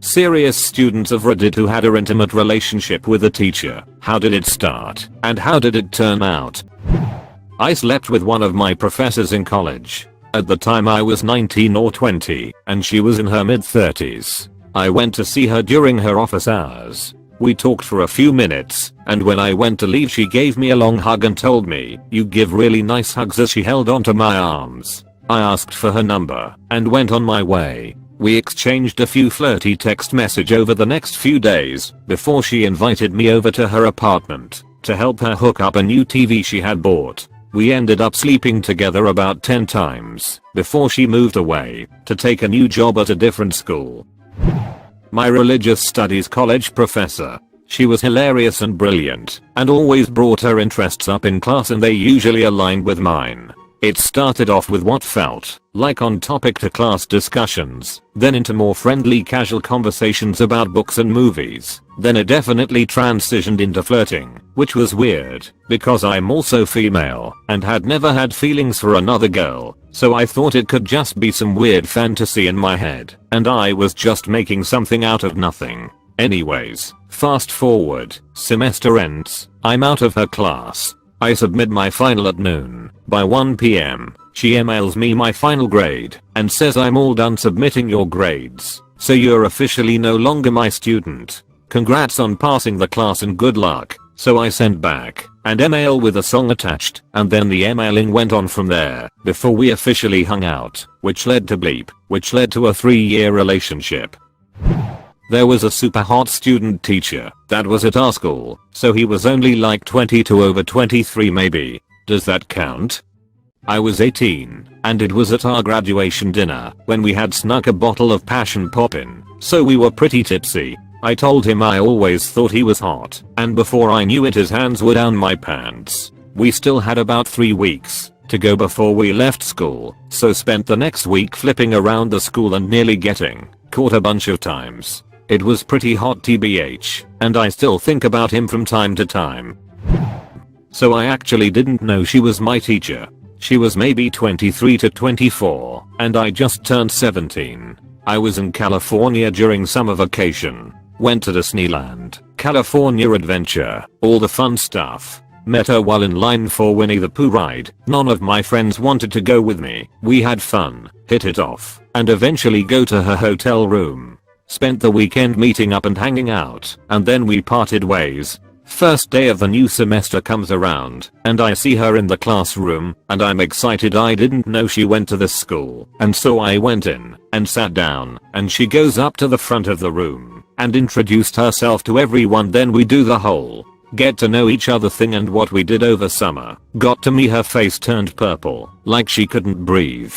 serious student of Reddit who had an intimate relationship with a teacher. How did it start? And how did it turn out? I slept with one of my professors in college. At the time I was 19 or 20, and she was in her mid-30s. I went to see her during her office hours. We talked for a few minutes, and when I went to leave she gave me a long hug and told me, "You give really nice hugs," as she held onto my arms. I asked for her number, and went on my way. We exchanged a few flirty text messages over the next few days, before she invited me over to her apartment, to help her hook up a new TV she had bought. We ended up sleeping together about 10 times, before she moved away, to take a new job at a different school. My religious studies college professor. She was hilarious and brilliant, and always brought her interests up in class, and they usually aligned with mine. It started off with what felt like on-topic to class discussions, then into more friendly casual conversations about books and movies. Then it definitely transitioned into flirting, which was weird, because I'm also female, and had never had feelings for another girl, so I thought it could just be some weird fantasy in my head, and I was just making something out of nothing. Anyways, fast forward, semester ends, I'm out of her class. I submit my final at noon. By 1 PM, she emails me my final grade and says, "I'm all done submitting your grades, so you're officially no longer my student. Congrats on passing the class and good luck." So I sent back an email with a song attached, and then the emailing went on from there before we officially hung out, which led to Bleep, which led to a 3-year relationship. There was a super hot student teacher that was at our school, so he was only like 20 to over 23 maybe. Does that count? I was 18, and it was at our graduation dinner when we had snuck a bottle of Passion Poppin', so we were pretty tipsy. I told him I always thought he was hot, and before I knew it his hands were down my pants. We still had about 3 weeks to go before we left school, so spent the next week flipping around the school and nearly getting caught a bunch of times. It was pretty hot TBH, and I still think about him from time to time. So I actually didn't know she was my teacher. She was maybe 23 to 24, and I just turned 17. I was in California during summer vacation. Went to Disneyland, California Adventure, all the fun stuff. Met her while in line for Winnie the Pooh ride. None of my friends wanted to go with me. We had fun, hit it off, and eventually go to her hotel room. Spent the weekend meeting up and hanging out, and then we parted ways. First day of the new semester comes around, and I see her in the classroom, and I'm excited. I didn't know she went to this school, and so I went in and sat down, and she goes up to the front of the room and introduced herself to everyone. Then we do the whole get to know each other thing, and what we did over summer. Got to me, her face turned purple, like she couldn't breathe.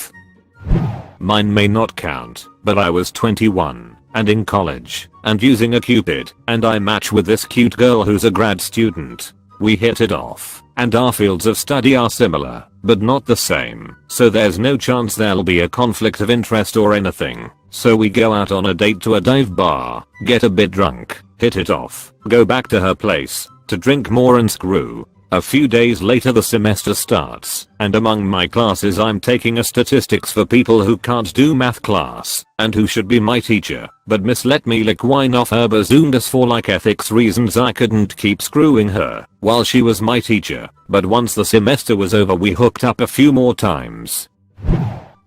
Mine may not count, but I was 21. And in college, and using a Cupid, and I match with this cute girl who's a grad student. We hit it off, and our fields of study are similar, but not the same, so there's no chance there'll be a conflict of interest or anything. So we go out on a date to a dive bar, get a bit drunk, hit it off, go back to her place, to drink more and screw. A few days later the semester starts, and among my classes I'm taking a statistics for people who can't do math class, and who should be my teacher, but Miss let me lick wine off her bazoomas for like ethics reasons. I couldn't keep screwing her while she was my teacher, but once the semester was over we hooked up a few more times.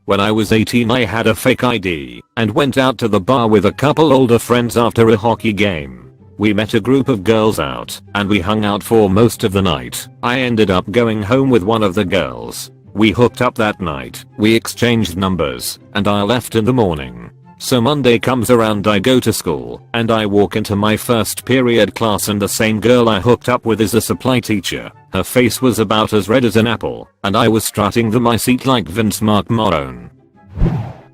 When I was 18 I had a fake ID, and went out to the bar with a couple older friends after a hockey game. We met a group of girls out, and we hung out for most of the night. I ended up going home with one of the girls. We hooked up that night, we exchanged numbers, and I left in the morning. So Monday comes around, I go to school, and I walk into my first period class, and the same girl I hooked up with is a supply teacher. Her face was about as red as an apple, and I was strutting my seat like Vince McMahon.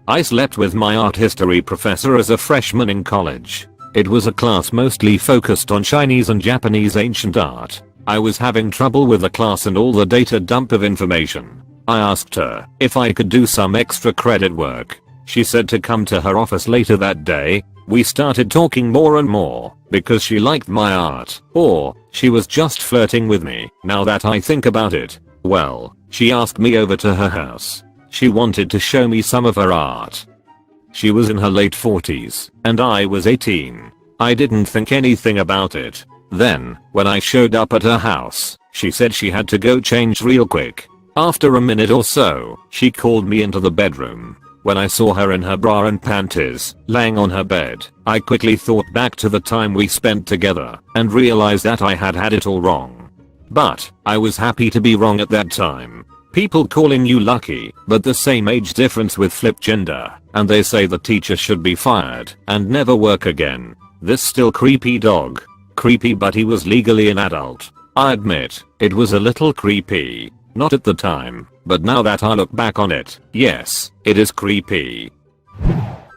I slept with my art history professor as a freshman in college. It was a class mostly focused on Chinese and Japanese ancient art. I was having trouble with the class and all the data dump of information. I asked her if I could do some extra credit work. She said to come to her office later that day. We started talking more and more, because she liked my art, or she was just flirting with me. Now that I think about it, well, she asked me over to her house. She wanted to show me some of her art. She was in her late 40s, and I was 18. I didn't think anything about it. Then, when I showed up at her house, she said she had to go change real quick. After a minute or so, she called me into the bedroom. When I saw her in her bra and panties, laying on her bed, I quickly thought back to the time we spent together, and realized that I had had it all wrong. But, I was happy to be wrong at that time. People calling you lucky, but the same age difference with flipped gender, and they say the teacher should be fired, and never work again. This still creepy dog. Creepy, but he was legally an adult. I admit, it was a little creepy. Not at the time, but now that I look back on it, yes, it is creepy.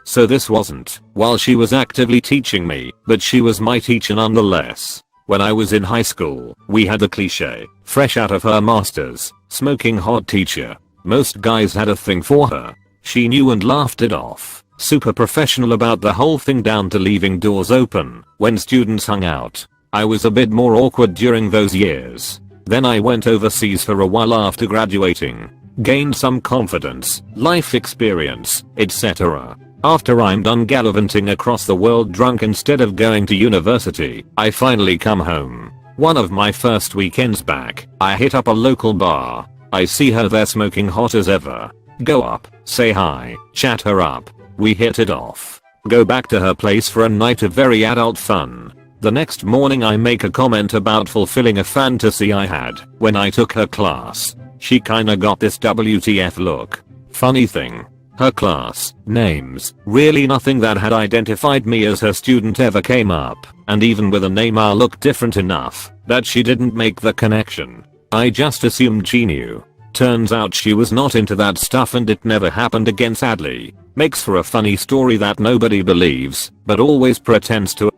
So this wasn't while she was actively teaching me, but she was my teacher nonetheless. When I was in high school, we had the cliche, fresh out of her masters, smoking hot teacher. Most guys had a thing for her. She knew and laughed it off. Super professional about the whole thing down to leaving doors open when students hung out. I was a bit more awkward during those years. Then I went overseas for a while after graduating. Gained some confidence, life experience, etc. After I'm done gallivanting across the world drunk instead of going to university, I finally come home. One of my first weekends back, I hit up a local bar. I see her there smoking hot as ever. Go up, say hi, chat her up. We hit it off. Go back to her place for a night of very adult fun. The next morning I make a comment about fulfilling a fantasy I had when I took her class. She kinda got this WTF look. Funny thing, her class names, really nothing that had identified me as her student ever came up, and even with a name I looked different enough that she didn't make the connection. I just assumed she knew. Turns out she was not into that stuff and it never happened again sadly. Makes for a funny story that nobody believes, but always pretends to.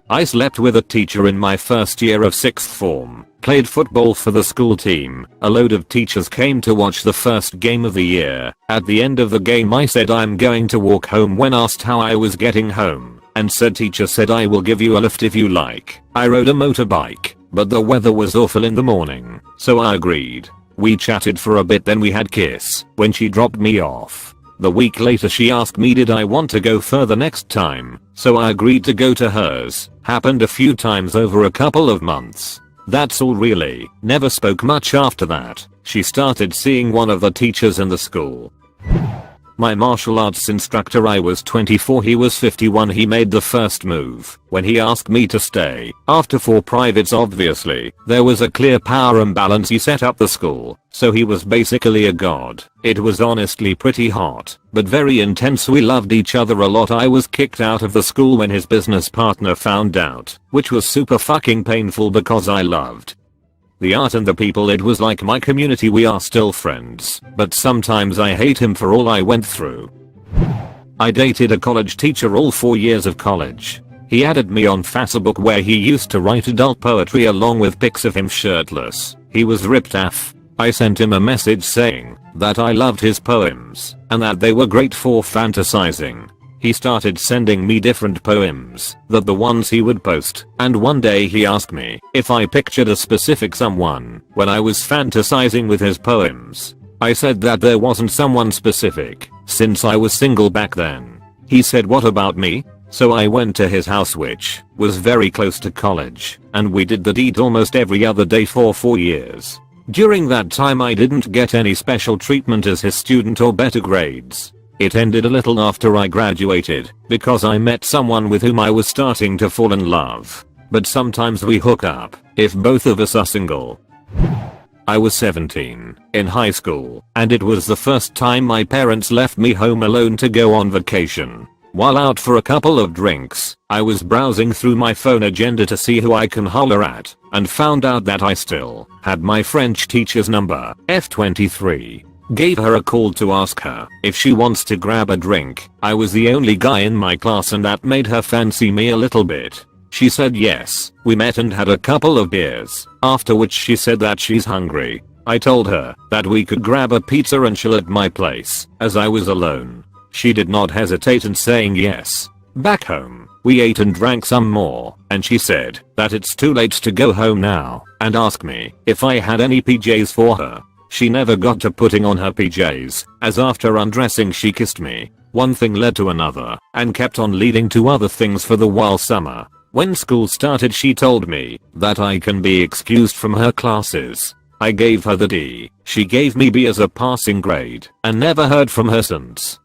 I slept with a teacher in my first year of 6th form, played football for the school team. A load of teachers came to watch the first game of the year. At the end of the game I said I'm going to walk home when asked how I was getting home, and said teacher said I will give you a lift if you like. I rode a motorbike, but the weather was awful in the morning, so I agreed. We chatted for a bit, then we had kiss when she dropped me off. The week later she asked me did I want to go further next time, so I agreed to go to hers. Happened a few times over a couple of months. That's all really. Never spoke much after that. She started seeing one of the teachers in the school. My martial arts instructor, I was 24, he was 51. He made the first move when he asked me to stay. After 4 privates obviously, there was a clear power imbalance. He set up the school, so he was basically a god. It was honestly pretty hot, but very intense. We loved each other a lot. I was kicked out of the school when his business partner found out, which was super fucking painful because I loved the art and the people. It was like my community. We are still friends, but sometimes I hate him for all I went through. I dated a college teacher all 4 years of college. He added me on Facebook where he used to write adult poetry along with pics of him shirtless. He was ripped af. I sent him a message saying that I loved his poems and that they were great for fantasizing. He started sending me different poems, the ones he would post, and one day he asked me if I pictured a specific someone when I was fantasizing with his poems. I said that there wasn't someone specific, since I was single back then. He said what about me? So I went to his house, which was very close to college, and we did the deed almost every other day for 4 years. During that time I didn't get any special treatment as his student or better grades. It ended a little after I graduated, because I met someone with whom I was starting to fall in love. But sometimes we hook up, if both of us are single. I was 17, in high school, and it was the first time my parents left me home alone to go on vacation. While out for a couple of drinks, I was browsing through my phone agenda to see who I can holler at, and found out that I still had my French teacher's number, F23. Gave her a call to ask her if she wants to grab a drink. I was the only guy in my class and that made her fancy me a little bit. She said yes. We met and had a couple of beers, after which she said that she's hungry. I told her that we could grab a pizza and chill at my place, as I was alone. She did not hesitate in saying yes. Back home, we ate and drank some more, and she said that it's too late to go home now, and asked me if I had any PJs for her. She never got to putting on her PJs, as after undressing she kissed me. One thing led to another and kept on leading to other things for the while summer. When school started she told me that I can be excused from her classes. I gave her the D. She gave me B as a passing grade and never heard from her since.